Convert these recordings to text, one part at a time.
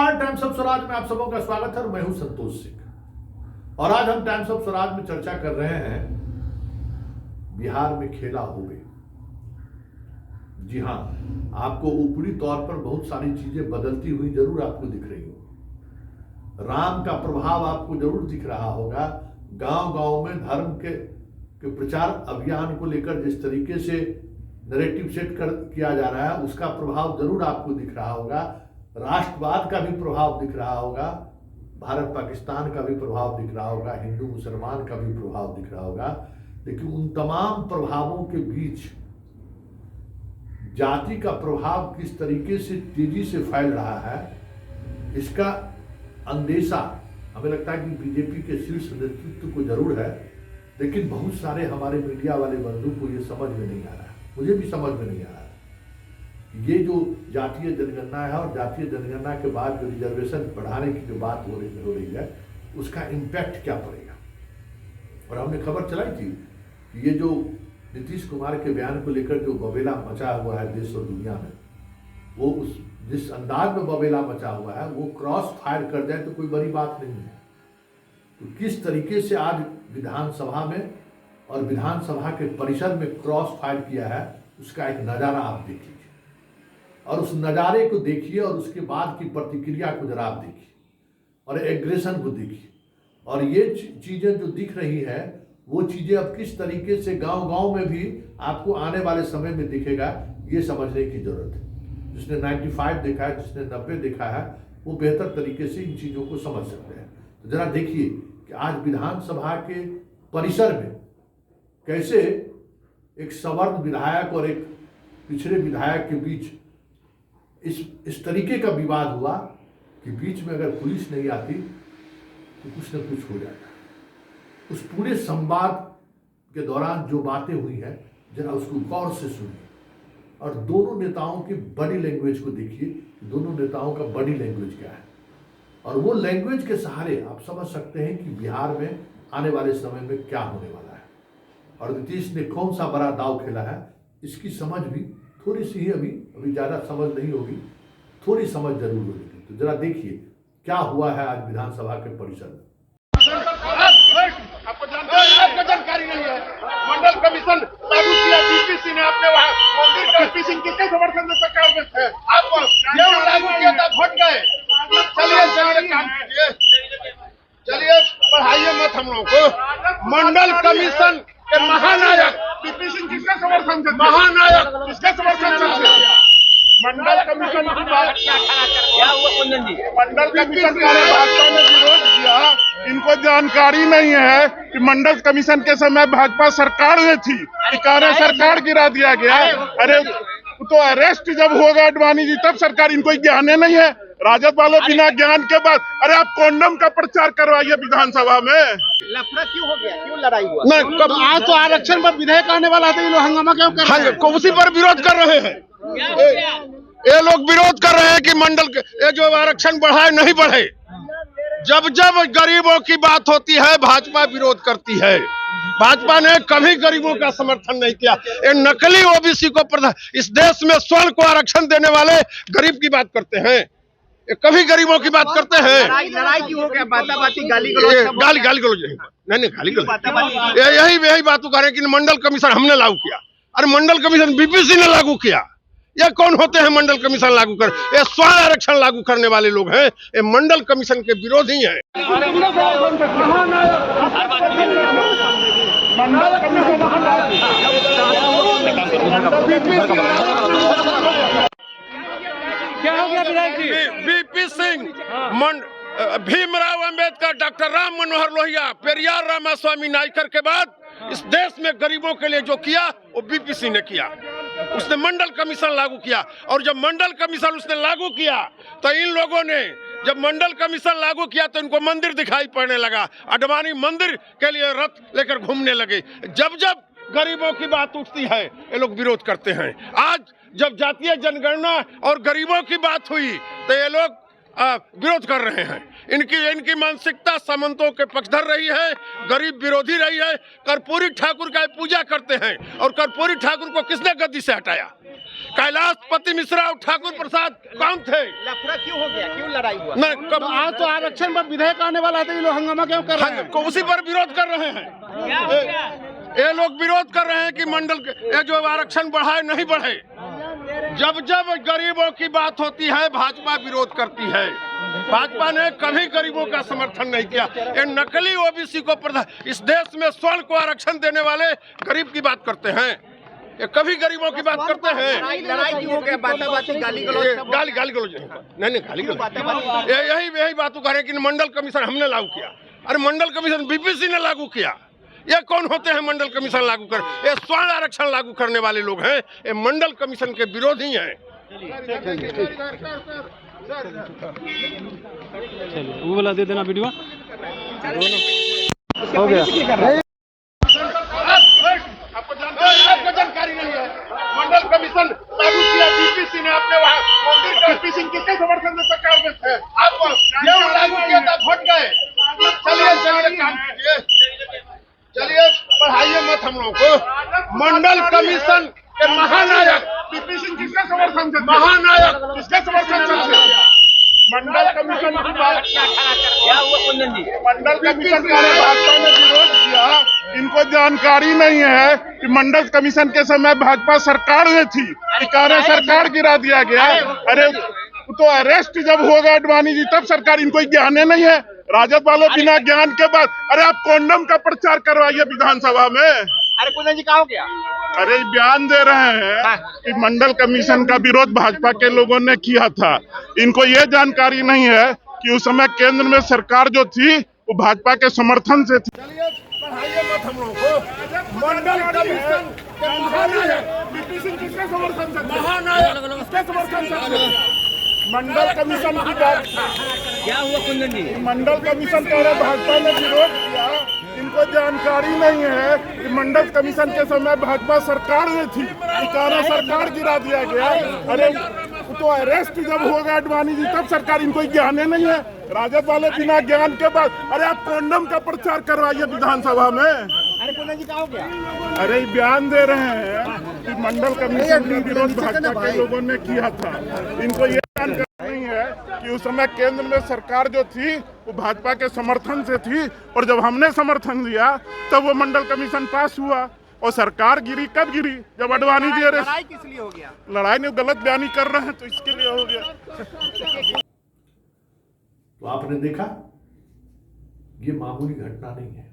नमस्कार, times of Swaraj में आप सबों का स्वागत है और मैं हूं संतोष सिंह। और आज हम टाइम्स ऑफ स्वराज में चर्चा कर रहे हैं बिहार में खेला हो गए। जी हां, आपको ऊपरी तौर पर बहुत सारी चीजें बदलती हुई जरूर आपको दिख रही हो। राम का प्रभाव आपको जरूर दिख रहा होगा। गांव गांव में धर्म के प्रचार अभियान को लेकर जिस तरीके से नैरेटिव सेट किया जा रहा है उसका प्रभाव जरूर आपको दिख रहा होगा। राष्ट्रवाद का भी प्रभाव दिख रहा होगा, भारत पाकिस्तान का भी प्रभाव दिख रहा होगा, हिंदू मुसलमान का भी प्रभाव दिख रहा होगा। लेकिन उन तमाम प्रभावों के बीच जाति का प्रभाव किस तरीके से तेजी से फैल रहा है, इसका अंदेशा हमें लगता है कि बीजेपी के शीर्ष नेतृत्व को जरूर है। लेकिन बहुत सारे हमारे मीडिया वाले बंधु को ये समझ में नहीं आ रहा है, मुझे भी समझ में नहीं आ रहा है। ये जो जातीय जनगणना है और जातीय जनगणना के बाद जो रिजर्वेशन बढ़ाने की जो बात हो रही है उसका इम्पैक्ट क्या पड़ेगा। और हमने खबर चलाई थी कि ये जो नीतीश कुमार के बयान को लेकर जो बवेला मचा हुआ है देश और दुनिया में, वो उस जिस अंदाज में बवेला मचा हुआ है वो क्रॉस फायर कर जाए तो कोई बड़ी बात नहीं है। तो किस तरीके से आज विधानसभा में और विधानसभा के परिसर में क्रॉस फायर किया है उसका एक नज़ारा आप देख लीजिए और उस नज़ारे को देखिए और उसके बाद की प्रतिक्रिया को जरा आप देखिए और एग्रेशन को देखिए। और ये चीज़ें जो दिख रही है वो चीज़ें अब किस तरीके से गांव गांव में भी आपको आने वाले समय में दिखेगा, ये समझने की जरूरत है। जिसने 95 देखा है, जिसने 90 देखा है, वो बेहतर तरीके से इन चीज़ों को समझ सकते हैं। तो जरा देखिए कि आज विधानसभा के परिसर में कैसे एक सवर्ण विधायक और एक पिछड़े विधायक के बीच इस तरीके का विवाद हुआ कि बीच में अगर पुलिस नहीं आती तो कुछ न कुछ हो जाता। उस पूरे संवाद के दौरान जो बातें हुई हैं जरा उसको गौर से सुनिए और दोनों नेताओं की बॉडी लैंग्वेज को देखिए। दोनों नेताओं का बॉडी लैंग्वेज क्या है और वो लैंग्वेज के सहारे आप समझ सकते हैं कि बिहार में आने वाले समय में क्या होने वाला है और नीतीश ने कौन सा बड़ा दाव खेला है। इसकी समझ भी थोड़ी सी ही अभी ज़्यादा समझ नहीं होगी, थोड़ी समझ जरूर होगी। तो जरा देखिए क्या हुआ है आज विधानसभा के परिसर में। आपको जानकारी नहीं है। मंडल कमीशन लागू किया बीपीसी ने, अपने वहाँ मंदिर का बीपीसी किसके समर्थन में सरकार में थे? आपको ये लागू किया था, भट गए। चलिए काम कीजिए, चलिए पढ़ाइए मत हम लोगों को। मंडल कमीशन के महानायक बीपीसी किसके समर्थन से? महानायक किसके समर्थन से? मंडल कमीशन की बात क्या हुआ कुंदन जी? मंडल कमीशन का भाजपा ने विरोध किया। इनको जानकारी नहीं है कि मंडल कमीशन के समय भाजपा सरकार में थी, कार्य सरकार गिरा दिया गया। अरे तो अरेस्ट जब होगा अडवाणी जी तब सरकार, इनको ज्ञान नहीं है। राजद वालों बिना ज्ञान के बाद, अरे आप कॉन्डम का प्रचार करवाइए विधानसभा में। लफड़ा क्यों हो गया, क्यों लड़ाई हुआ? नहीं, कब आज तो आरक्षण पर विधेयक आने वाला था, ये लोग हंगामा क्यों कर रहे हैं? उसी पर विरोध कर रहे हैं। ये लोग विरोध कर रहे हैं कि मंडल ये जो आरक्षण बढ़ाए नहीं बढ़े। जब जब गरीबों की बात होती है भाजपा विरोध करती है। भाजपा ने कभी गरीबों का समर्थन नहीं किया। ये नकली ओबीसी को इस देश में स्वर्ण को आरक्षण देने वाले गरीब की बात करते हैं, ये कभी गरीबों की बात करते हैं। लड़ाई क्यों हो गया? बाताबाती गाली गलौज नहीं गाली गलौज यही बात कर रहे हैं कि मंडल कमीशन हमने लागू किया। अरे मंडल कमीशन बीपीसी ने लागू किया। ये कौन होते हैं मंडल कमीशन लागू कर? ये स्वर्ण आरक्षण लागू करने वाले लोग हैं। ये मंडल कमीशन के विरोधी हैं। क्या हो गया विधायक जी? वीपी सिंह, भीमराव अंबेडकर, डॉक्टर राम मनोहर लोहिया, पेरियार रामास्वामी नायकर के बाद इस देश में गरीबों के लिए जो किया वो बीपीसी ने किया। उसने मंडल कमीशन लागू किया और जब मंडल कमीशन उसने लागू किया तो इन लोगों ने, जब मंडल कमीशन लागू किया तो इनको मंदिर दिखाई पड़ने लगा। अडवाणी मंदिर के लिए रथ लेकर घूमने लगे। जब जब गरीबों की बात उठती है ये लोग विरोध करते हैं। आज जब जातीय जनगणना और गरीबों की बात हुई तो ये लोग विरोध कर रहे हैं। इनकी मानसिकता सामंतों के पक्षधर रही है, गरीब विरोधी रही है। कर्पूरी ठाकुर का पूजा करते हैं और कर्पूरी ठाकुर को किसने गद्दी से हटाया? कैलाशपति मिश्रा और ठाकुर प्रसाद कौन थे? लफड़ा क्यों हो गया, क्यों लड़ाई हुआ? नहीं, कब आज तो आरक्षण पर विधेयक आने वाला था, ये लोग हंगामा क्यों कर रहे हैं? उसी पर विरोध कर रहे हैं। ये लोग विरोध कर रहे हैं कि मंडल ये जो आरक्षण बढ़ाए नहीं बढ़े। जब जब गरीबों की बात होती है भाजपा विरोध करती है। भाजपा ने कभी गरीबों का समर्थन नहीं किया। ये नकली ओबीसी को इस देश में स्वर्ण को आरक्षण देने वाले गरीब की बात करते हैं। ये कभी गरीबों की बात करते हैं। लड़ाई क्यों हो गया? बाताबाती गाली गलौज गाली गलौज नहीं गाली गलौज यही बात कह रहे हैं कि मंडल कमीशन हमने लागू किया। अरे मंडल कमीशन बीपीसी ने लागू किया। ये कौन होते हैं मंडल कमीशन लागू कर? ये स्वर्ण आरक्षण लागू करने वाले लोग हैं। ये मंडल कमीशन के विरोधी हैं। चलिए वो वाला दे देना वीडियो हो गया। आपको जानकारी नहीं है? मंडल कमीशन लागू किया डीपीसी ने। आपने वहाँ मंदिर का पीसिंग किसके समर्थन से सरकार में है? आपको ये लागू किया था, वोट गए। चलिए काम कीजिए, चलिए पढ़ाइए मत हम लोग को। मंडल कमीशन के महानायक डीपीसी किसके समर्थन से? महानायक किसके समर्थन से? मंडल कमीशन की बात क्या हुआ कुंदन जी? मंडल कमीशन का भाजपा ने विरोध किया। इनको जानकारी नहीं है कि मंडल कमीशन के समय भाजपा सरकार में थी, कारण सरकार गिरा दिया गया। अरे तो अरेस्ट जब होगा अडवाणी जी तब सरकार, इनको ज्ञान नहीं है। राजद वाले बिना ज्ञान के बाद, अरे आप कॉन्डम का प्रचार करवाइए विधानसभा में। अरे कुंदन जी कहाँ हो गया? अरे बयान दे रहे हैं कि मंडल कमीशन का विरोध भाजपा के लोगों ने किया था। इनको ये जानकारी नहीं है कि उस समय केंद्र में सरकार जो थी वो भाजपा के समर्थन से थी। चलिए पढ़ाइए मत हम लोगों को। मंडल कमीशन के महानायक डीपीसी किसके समर्थन से? महानायक किसके समर्थन से? मंडल कमीशन की बात क्या हुआ कुंदन जी? मंडल कमीशन कह रहे भाजपा ने विरोध किया। इनको जानकारी नहीं है कि मंडल कमीशन के समय भाजपा सरकार में थी, कारण सरकार गिरा दिया गया। अरे तो अरेस्ट जब होगा अडवाणी जी तब सरकार, इनको ज्ञान नहीं है। राजद वाले बिना ज्ञान के बाद, अरे आप कॉन्डम का प्रचार करवाइए विधानसभा में। अरे कुंदन जी कहाँ हो गया? अरे बयान दे रहे हैं कि मंडल कमीशन का विरोध भाजपा के लोगों ने किया था। इनको ये जानकारी नहीं है कि उस समय केंद्र में सरकार जो थी वो भाजपा के समर्थन से थी, और जब हमने समर्थन दिया तब वो मंडल कमीशन पास हुआ। और सरकार गिरी कब गिरी? जब अडवाणी जी अरेस्ट। लड़ाई किस लिए हो गया? लड़ाई नहीं, गलत बयानी कर रहे हैं तो इसके लिए हो गया। तो आपने देखा, ये मामूली घटना नहीं है,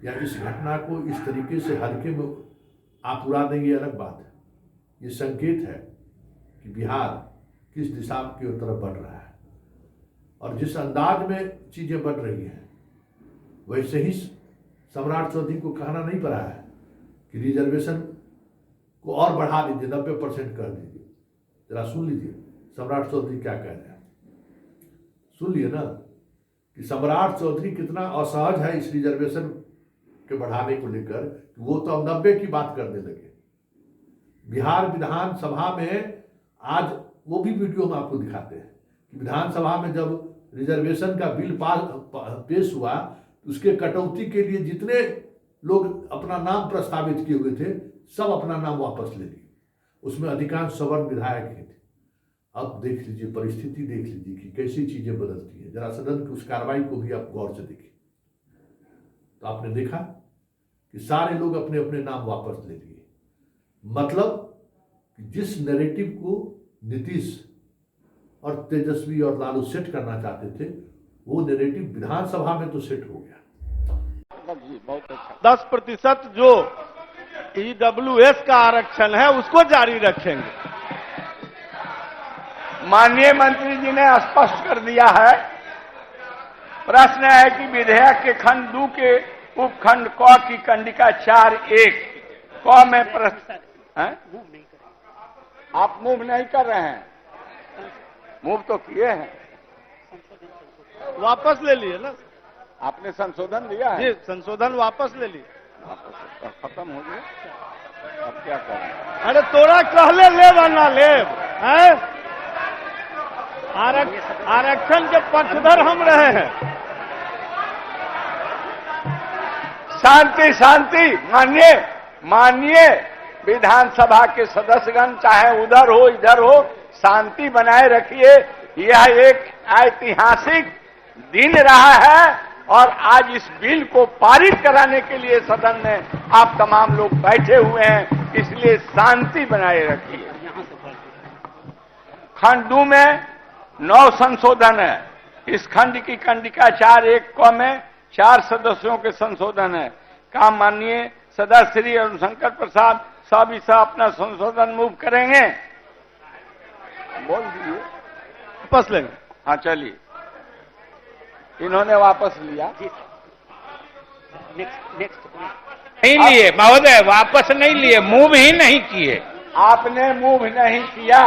या इस घटना को इस तरीके से हल्के में आप उड़ा देंगे अलग बात है। ये संकेत है कि बिहार किस दिशा की तरफ बढ़ रहा है, और जिस अंदाज में चीजें बढ़ रही हैं वैसे ही सम्राट चौधरी को कहना नहीं पड़ा है कि रिजर्वेशन को और बढ़ा दीजिए, 90% कर दीजिए। जरा सुन लीजिए सम्राट चौधरी क्या कह रहे हैं। सुन लिए ना कि सम्राट चौधरी कितना असहज है इस रिजर्वेशन के बढ़ाने को लेकर। वो तो अब 90 की बात करने लगे। बिहार विधानसभा में आज वो भी वीडियो हम आपको दिखाते हैं कि विधानसभा में जब रिजर्वेशन का बिल पेश हुआ, उसके कटौती के लिए जितने लोग अपना नाम प्रस्तावित किए हुए थे सब अपना नाम वापस ले लिए। उसमें अधिकांश सवर्ण विधायक ही थे। अब देख लीजिए, परिस्थिति देख लीजिए कि कैसी चीजें बदलती है। जरा सदन की उस कार्रवाई को भी आप गौर से देखिए। तो आपने देखा कि सारे लोग अपने अपने नाम वापस ले लिए। मतलब कि जिस नैरेटिव को नीतीश और तेजस्वी और लालू सेट करना चाहते थे, वो नैरेटिव विधानसभा में तो सेट हो गया। 10% जो EWS का आरक्षण है उसको जारी रखेंगे। माननीय मंत्री जी ने स्पष्ट कर दिया है। प्रश्न है कि विधेयक के खंड 2 के उपखंड क की कंडिका 4(1) क में प्रश्न है? आप मूव नहीं कर रहे हैं? मूव तो किए हैं, वापस ले लिए ना आपने संशोधन दिया है। जी, संशोधन वापस ले लिए। खत्म हो गया, अब क्या करें? अरे तोरा कहले ले वरना ले हैं? आरक्षण के पक्षधर हम रहे हैं। शांति शांति। माननीय विधानसभा के सदस्यगण चाहे उधर हो इधर हो, शांति बनाए रखिए। यह एक ऐतिहासिक दिन रहा है और आज इस बिल को पारित कराने के लिए सदन में आप तमाम लोग बैठे हुए हैं, इसलिए शांति बनाए रखिए। खंड 2 में 9 संशोधन है। इस खंड की कंडिका 4(1) क में 4 सदस्यों के संशोधन है। काम माननीय सदस्य श्री रविशंकर प्रसाद सब इस अपना संशोधन मूव करेंगे। बोल दीजिए। वापस लेंगे। हाँ चलिए, इन्होंने वापस लिया। नहीं लिए महोदय, वापस नहीं लिए, मूव ही नहीं किए। आपने मूव नहीं किया।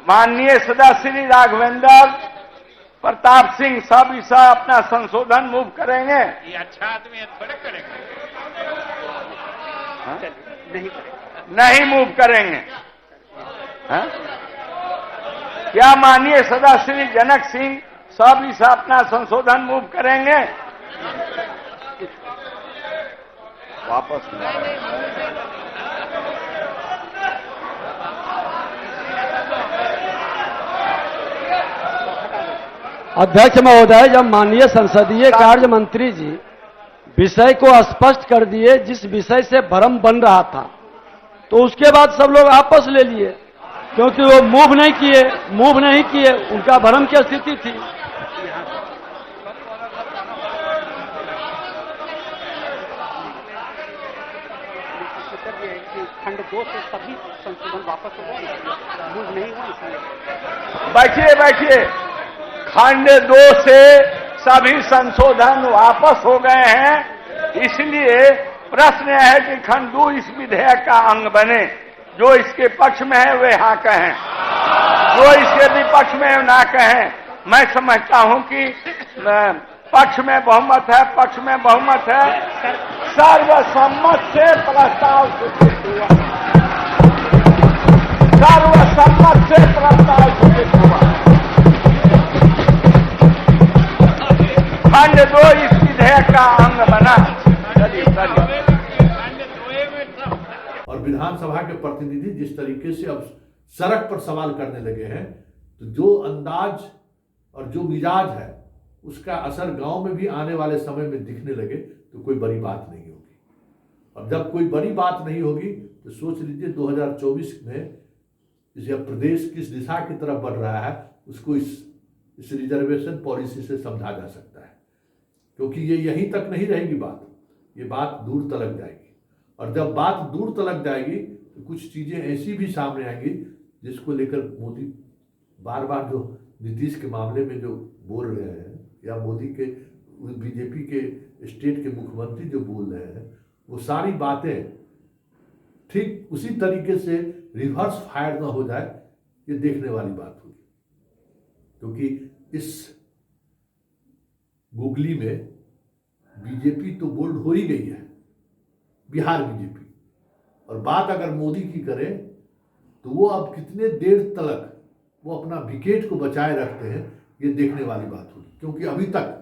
माननीय सदस्य श्री राघवेंद्र प्रताप सिंह सब इस अपना संशोधन मूव करेंगे। ये अच्छा आदमी है, थोड़े करेंगे। हाँ? नहीं मूव करेंगे। हाँ? क्या माननीय सदस्य श्री जनक सिंह सब इस अपना संशोधन मूव करेंगे? वापस अध्यक्ष महोदय, जब माननीय संसदीय कार्य मंत्री जी विषय को स्पष्ट कर दिए, जिस विषय से भ्रम बन रहा था, तो उसके बाद सब लोग आपस ले लिए, क्योंकि वो मूव नहीं किए, उनका भ्रम की स्थिति थी। खंड 2 से सभी संशोधन वापस हो गए, मूव नहीं हुआ इसलिए। बैठिए। खंड 2 से सभी संशोधन वापस हो गए हैं, इसलिए प्रश्न है कि खंड 2 इस विधेयक का अंग बने। जो इसके पक्ष में है वे हाँ कहें, जो इसके विपक्ष में ना कहें। मैं समझता हूं कि पक्ष में बहुमत है, सर्वसम्मत से प्रस्ताव सूचित हुआ। खंड 2 इस विधेयक का अंग बना। और विधानसभा के प्रतिनिधि जिस तरीके से अब सड़क पर सवाल करने लगे हैं, तो जो अंदाज और जो मिजाज है उसका असर गांव में भी आने वाले समय में दिखने लगे तो कोई बड़ी बात नहीं होगी। और जब कोई बड़ी बात नहीं होगी तो सोच लीजिए 2024 में जब प्रदेश किस दिशा की तरफ बढ़ रहा है, उसको इस रिजर्वेशन पॉलिसी से समझा जा सकता है। क्योंकि ये यहीं तक नहीं रहेगी बात, ये बात दूर तलक जाएगी। और जब बात दूर तलक जाएगी तो कुछ चीजें ऐसी भी सामने आएंगी जिसको लेकर मोदी बार बार जो नीतीश के मामले में जो बोल रहे हैं, या मोदी के बीजेपी के स्टेट के मुख्यमंत्री जो बोल रहे हैं, वो सारी बातें ठीक उसी तरीके से रिवर्स फायर ना हो जाए, ये देखने वाली बात होगी। क्योंकि इस गुगली में बीजेपी तो बोल्ड हो ही गई है, बिहार बीजेपी। और बात अगर मोदी की करें तो वो अब कितने देर तक वो अपना विकेट को बचाए रखते हैं, ये देखने वाली बात होगी। क्योंकि अभी तक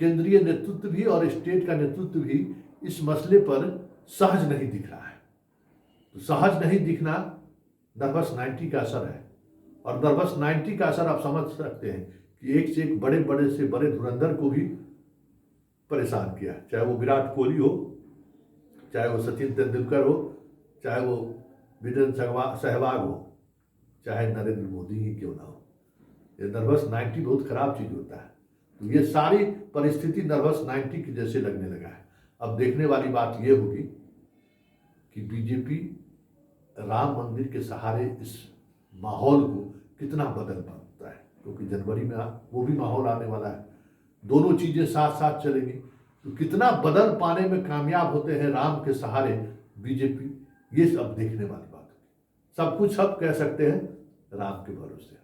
केंद्रीय नेतृत्व भी और स्टेट का नेतृत्व भी इस मसले पर सहज नहीं दिख रहा है। तो सहज नहीं दिखना नर्वस 90 का असर है। और नर्वस 90 का असर आप समझ सकते हैं कि एक से एक बड़े से बड़े धुरंधर को भी परेशान किया, चाहे वो विराट कोहली हो, चाहे वो सचिन तेंदुलकर हो, चाहे वो वीरेंद्र सहवाग हो, चाहे नरेंद्र मोदी ही क्यों ना हो। ये नर्वस 90 बहुत खराब चीज होता है। तो ये सारी परिस्थिति नर्वस 90 की जैसे लगने लगा है। अब देखने वाली बात ये होगी कि बीजेपी राम मंदिर के सहारे इस माहौल को कितना बदल पाता है। क्योंकि जनवरी में वो भी माहौल आने वाला है, दोनों चीजें साथ साथ चलेंगी। तो कितना बदल पाने में कामयाब होते हैं राम के सहारे बीजेपी, ये सब देखने वाली बात है। सब कुछ सब कह सकते हैं राम के भरोसे।